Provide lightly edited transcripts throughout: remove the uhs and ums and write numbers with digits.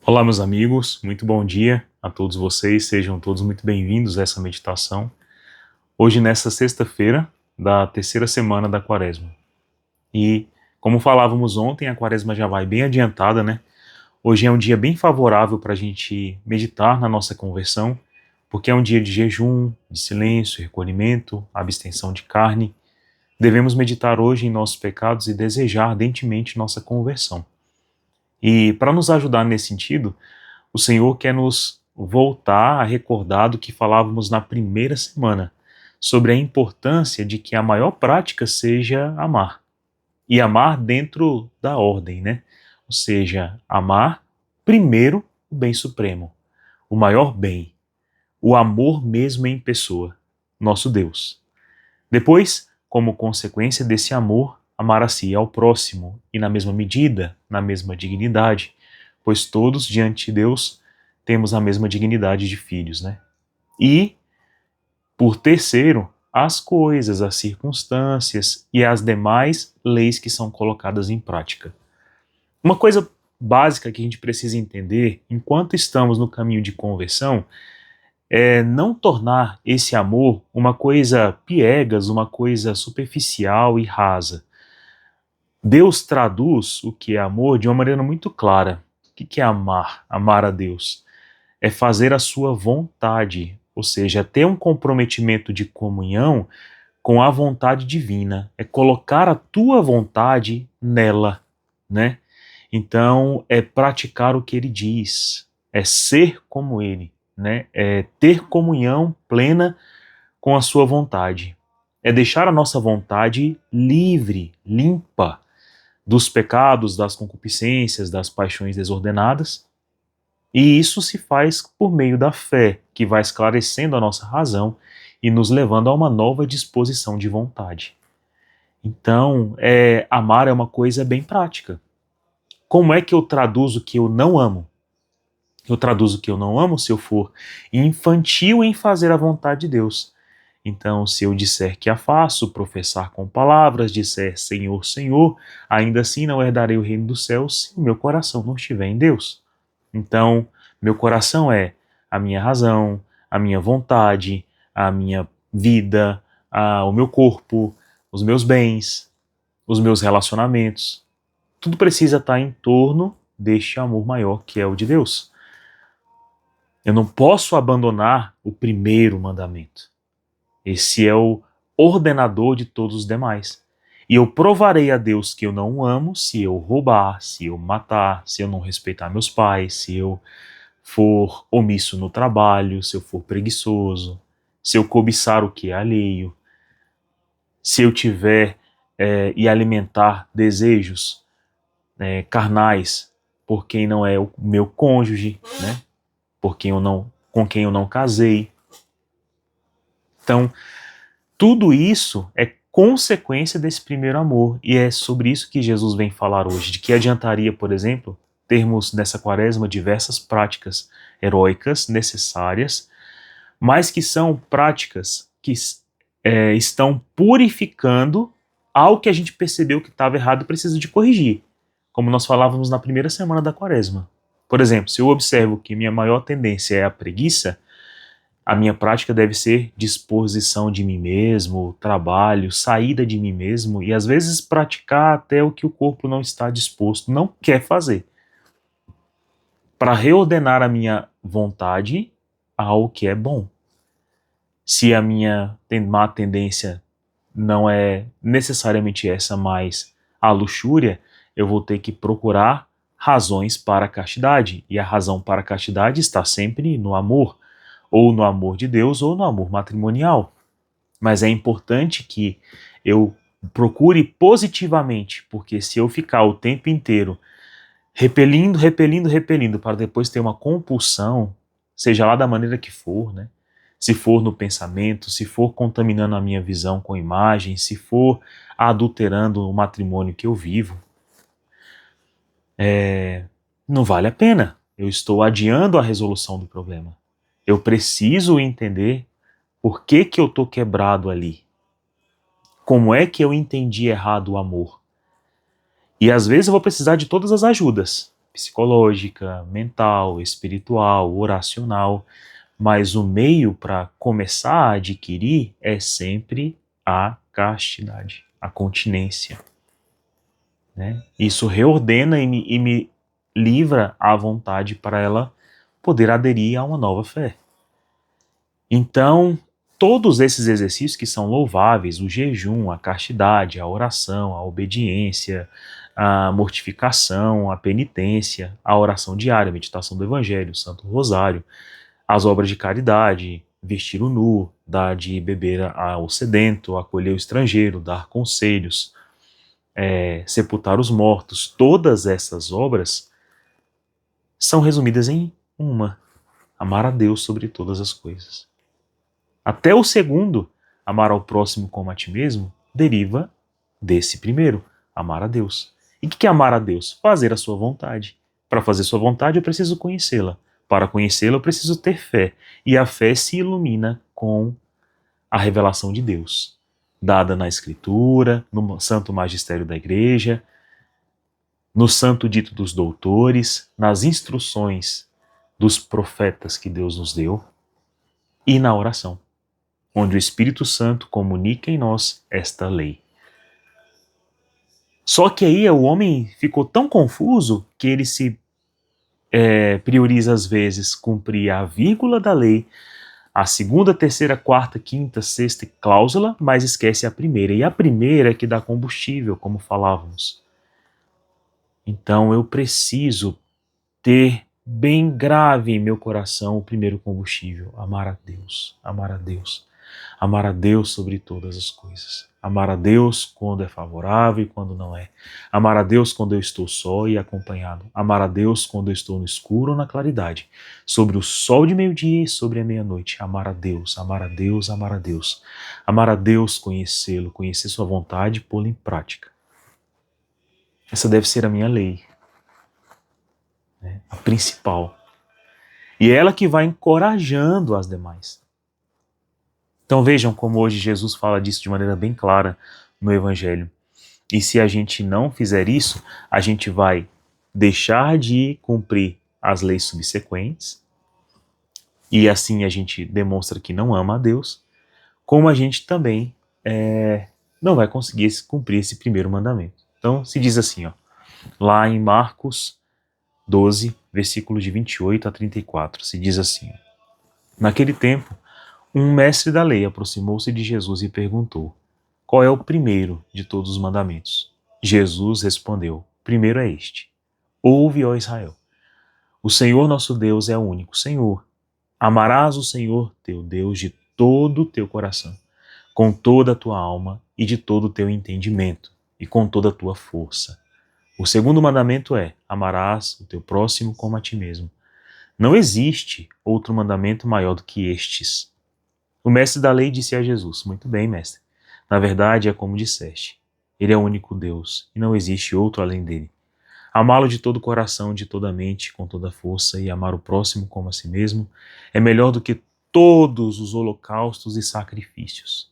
Olá, meus amigos, muito bom dia a todos vocês, sejam todos muito bem-vindos a essa meditação. Hoje, nessa sexta-feira da terceira semana da Quaresma. E, como falávamos ontem, a Quaresma já vai bem adiantada, né? Hoje é um dia bem favorável para a gente meditar na nossa conversão, porque é um dia de jejum, de silêncio, recolhimento, abstenção de carne. Devemos meditar hoje em nossos pecados e desejar ardentemente nossa conversão. E, para nos ajudar nesse sentido, o Senhor quer nos voltar a recordar do que falávamos na primeira semana, sobre a importância de que a maior prática seja amar. E amar dentro da ordem, né? Ou seja, amar primeiro o bem supremo, o maior bem, o amor mesmo em pessoa, nosso Deus. Depois, como consequência desse amor, amar a si e ao próximo, e na mesma medida, na mesma dignidade, pois todos diante de Deus temos a mesma dignidade de filhos, né? E, por terceiro, as coisas, as circunstâncias e as demais leis que são colocadas em prática. Uma coisa básica que a gente precisa entender, enquanto estamos no caminho de conversão, é não tornar esse amor uma coisa piegas, uma coisa superficial e rasa. Deus traduz o que é amor de uma maneira muito clara. O que é amar? Amar a Deus é fazer a sua vontade, ou seja, ter um comprometimento de comunhão com a vontade divina, é colocar a tua vontade nela, né? Então, é praticar o que ele diz, é ser como ele, né? É ter comunhão plena com a sua vontade. É deixar a nossa vontade livre, limpa dos pecados, das concupiscências, das paixões desordenadas. E isso se faz por meio da fé, que vai esclarecendo a nossa razão e nos levando a uma nova disposição de vontade. Então, amar é uma coisa bem prática. Como é que eu traduzo que eu não amo? Eu traduzo que eu não amo se eu for infantil em fazer a vontade de Deus. Então, se eu disser que a faço, professar com palavras, disser Senhor, Senhor, ainda assim não herdarei o reino dos céus se meu coração não estiver em Deus. Então, meu coração é a minha razão, a minha vontade, a minha vida, o meu corpo, os meus bens, os meus relacionamentos. Tudo precisa estar em torno deste amor maior que é o de Deus. Eu não posso abandonar o primeiro mandamento. Esse é o ordenador de todos os demais. E eu provarei a Deus que eu não o amo se eu roubar, se eu matar, se eu não respeitar meus pais, se eu for omisso no trabalho, se eu for preguiçoso, se eu cobiçar o que é alheio, se eu tiver e alimentar desejos carnais por quem não é o meu cônjuge, né? Com quem eu não casei. Então, tudo isso é consequência desse primeiro amor, e é sobre isso que Jesus vem falar hoje, de que adiantaria, por exemplo, termos nessa quaresma diversas práticas heróicas necessárias, mas que são práticas que estão purificando algo que a gente percebeu que estava errado e precisa de corrigir, como nós falávamos na primeira semana da quaresma. Por exemplo, se eu observo que minha maior tendência é a preguiça, a minha prática deve ser disposição de mim mesmo, trabalho, saída de mim mesmo e às vezes praticar até o que o corpo não está disposto, não quer fazer, para reordenar a minha vontade ao que é bom. Se a minha má tendência não é necessariamente essa, mas a luxúria, eu vou ter que procurar razões para a castidade, e a razão para a castidade está sempre no amor, ou no amor de Deus, ou no amor matrimonial. Mas é importante que eu procure positivamente, porque se eu ficar o tempo inteiro repelindo, repelindo, repelindo, para depois ter uma compulsão, seja lá da maneira que for, né? Se for no pensamento, se for contaminando a minha visão com imagens, se for adulterando o matrimônio que eu vivo, não vale a pena. Eu estou adiando a resolução do problema. Eu preciso entender por que eu estou quebrado ali. Como é que eu entendi errado o amor? E às vezes eu vou precisar de todas as ajudas. psicológica, mental, espiritual, oracional, mas o meio para começar a adquirir é sempre a castidade, a continência, né? Isso reordena e me livra à vontade para ela poder aderir a uma nova fé. Então, todos esses exercícios que são louváveis, o jejum, a castidade, a oração, a obediência, a mortificação, a penitência, a oração diária, a meditação do Evangelho, o Santo Rosário, as obras de caridade, vestir o nu, dar de beber ao sedento, acolher o estrangeiro, dar conselhos, sepultar os mortos, todas essas obras são resumidas em uma: amar a Deus sobre todas as coisas. Até o segundo, amar ao próximo como a ti mesmo, deriva desse primeiro, amar a Deus. E o que é amar a Deus? Fazer a sua vontade. Para fazer sua vontade, eu preciso conhecê-la. Para conhecê-la, eu preciso ter fé. E a fé se ilumina com a revelação de Deus, dada na Escritura, no santo magistério da Igreja, no santo dito dos doutores, nas instruções dos profetas que Deus nos deu e na oração, onde o Espírito Santo comunica em nós esta lei. Só que aí o homem ficou tão confuso que ele se prioriza às vezes cumprir a vírgula da lei, a segunda, terceira, quarta, quinta, sexta cláusula, mas esquece a primeira. E a primeira é que dá combustível, como falávamos. Então eu preciso ter bem grave em meu coração o primeiro combustível: amar a Deus, amar a Deus, amar a Deus sobre todas as coisas. Amar a Deus quando é favorável e quando não é. Amar a Deus quando eu estou só e acompanhado. Amar a Deus quando eu estou no escuro ou na claridade. Sobre o sol de meio-dia e sobre a meia-noite. Amar a Deus, amar a Deus, amar a Deus. Amar a Deus, conhecê-lo, conhecer sua vontade e pô-la em prática. Essa deve ser a minha lei, né? A principal. E é ela que vai encorajando as demais. Então vejam como hoje Jesus fala disso de maneira bem clara no Evangelho. E se a gente não fizer isso, a gente vai deixar de cumprir as leis subsequentes, e assim a gente demonstra que não ama a Deus, como a gente também não vai conseguir cumprir esse primeiro mandamento. Então se diz assim, lá em Marcos 12, versículos de 28 a 34, se diz assim: naquele tempo, um mestre da lei aproximou-se de Jesus e perguntou: qual é o primeiro de todos os mandamentos? Jesus respondeu: primeiro é este: ouve, ó Israel, o Senhor nosso Deus é o único Senhor. Amarás o Senhor teu Deus de todo o teu coração, com toda a tua alma e de todo o teu entendimento e com toda a tua força. O segundo mandamento é: amarás o teu próximo como a ti mesmo. Não existe outro mandamento maior do que estes. O mestre da lei disse a Jesus: muito bem, mestre. Na verdade é como disseste. Ele é o único Deus e não existe outro além dele. Amá-lo de todo o coração, de toda a mente, com toda a força, e amar o próximo como a si mesmo é melhor do que todos os holocaustos e sacrifícios.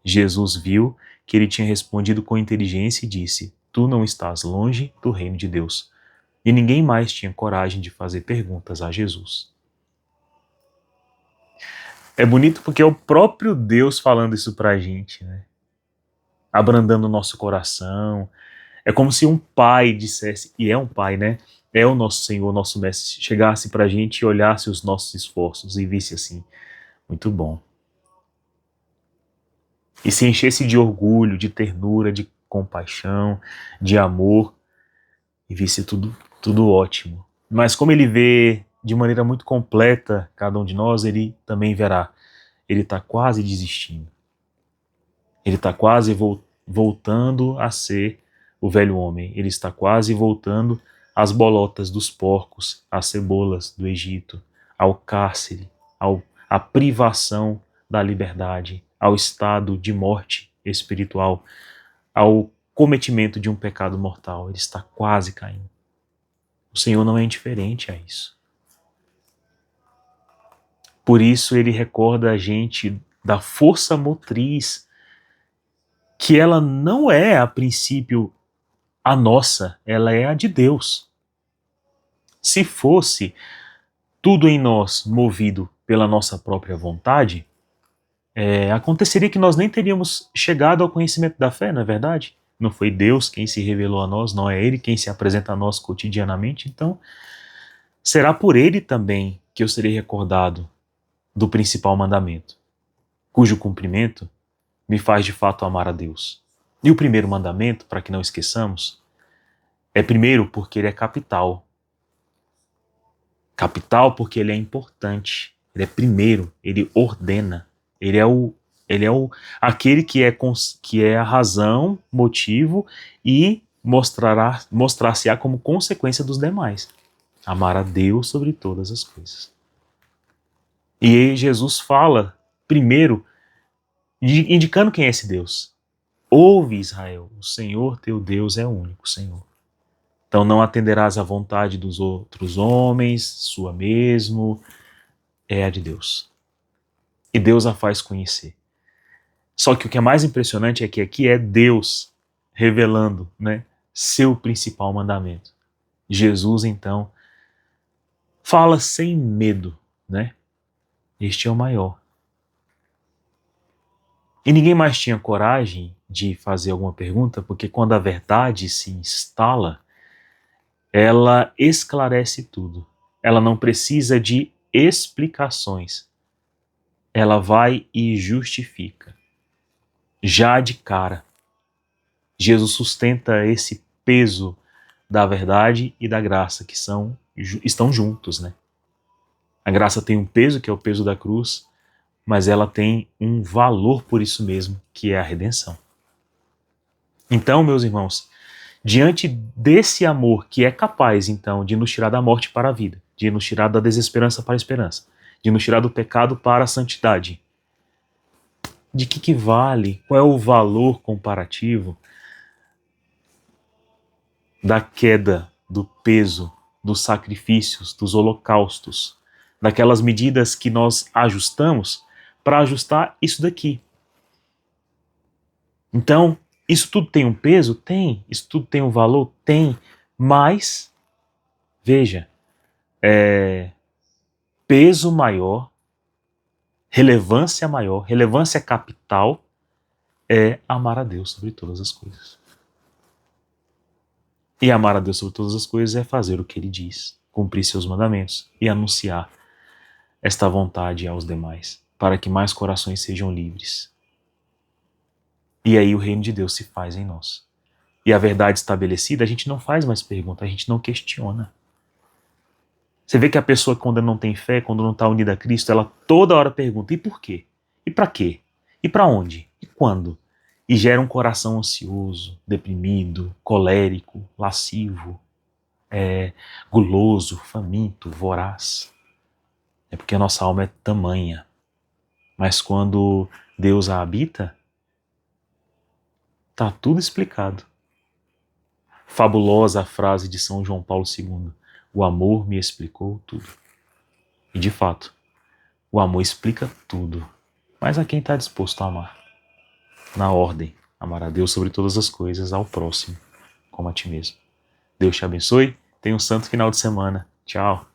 Jesus viu que ele tinha respondido com inteligência e disse: tu não estás longe do reino de Deus. E ninguém mais tinha coragem de fazer perguntas a Jesus. É bonito porque é o próprio Deus falando isso pra gente, né? Abrandando o nosso coração. É como se um pai dissesse, e é um pai, né? É o nosso Senhor, nosso mestre, chegasse pra gente e olhasse os nossos esforços e visse assim: muito bom. E se enchesse de orgulho, de ternura, de compaixão, de amor, e visse tudo ótimo. Mas como ele vê de maneira muito completa cada um de nós, ele também verá: ele está quase desistindo. Ele está quase voltando a ser o velho homem. Ele está quase voltando às bolotas dos porcos, às cebolas do Egito, ao cárcere, à privação da liberdade, ao estado de morte espiritual, ao cometimento de um pecado mortal. Ele está quase caindo. O Senhor não é indiferente a isso. Por isso ele recorda a gente da força motriz, que ela não é, a princípio, a nossa, ela é a de Deus. Se fosse tudo em nós movido pela nossa própria vontade, aconteceria que nós nem teríamos chegado ao conhecimento da fé, não é verdade? Não foi Deus quem se revelou a nós, não é Ele quem se apresenta a nós cotidianamente, então será por Ele também que eu serei recordado do principal mandamento, cujo cumprimento me faz de fato amar a Deus. E o primeiro mandamento, para que não esqueçamos, é primeiro porque ele é capital. Capital porque ele é importante, ele é primeiro, ele ordena, aquele que é a razão, motivo e mostrar-se-á como consequência dos demais. Amar a Deus sobre todas as coisas. E aí Jesus fala primeiro, indicando quem é esse Deus. Ouve, Israel, o Senhor teu Deus é o único Senhor. Então não atenderás à vontade dos outros homens, sua mesmo, é a de Deus. E Deus a faz conhecer. Só que o que é mais impressionante é que aqui é Deus revelando, né, seu principal mandamento. Jesus, então, fala sem medo, né? Este é o maior. E ninguém mais tinha coragem de fazer alguma pergunta, porque quando a verdade se instala, ela esclarece tudo. Ela não precisa de explicações. Ela vai e justifica. Já de cara. Jesus sustenta esse peso da verdade e da graça, que estão juntos, né? A graça tem um peso, que é o peso da cruz, mas ela tem um valor por isso mesmo, que é a redenção. Então, meus irmãos, diante desse amor que é capaz, então, de nos tirar da morte para a vida, de nos tirar da desesperança para a esperança, de nos tirar do pecado para a santidade, de que vale? Qual é o valor comparativo da queda, do peso, dos sacrifícios, dos holocaustos, daquelas medidas que nós ajustamos para ajustar isso daqui? Então, isso tudo tem um peso? Tem. Isso tudo tem um valor? Tem. Mas, veja, peso maior, relevância capital é amar a Deus sobre todas as coisas. E amar a Deus sobre todas as coisas é fazer o que Ele diz, cumprir seus mandamentos e anunciar esta vontade aos demais, para que mais corações sejam livres. E aí o reino de Deus se faz em nós. E a verdade estabelecida, a gente não faz mais pergunta, a gente não questiona. Você vê que a pessoa, quando não tem fé, quando não está unida a Cristo, ela toda hora pergunta: e por quê? E para quê? E para onde? E quando? E gera um coração ansioso, deprimido, colérico, lascivo, guloso, faminto, voraz. É porque a nossa alma é tamanha. Mas quando Deus a habita, está tudo explicado. Fabulosa a frase de São João Paulo II: o amor me explicou tudo. E de fato, o amor explica tudo. Mas a quem está disposto a amar? Na ordem: amar a Deus sobre todas as coisas, ao próximo como a ti mesmo. Deus te abençoe. Tenha um santo final de semana. Tchau.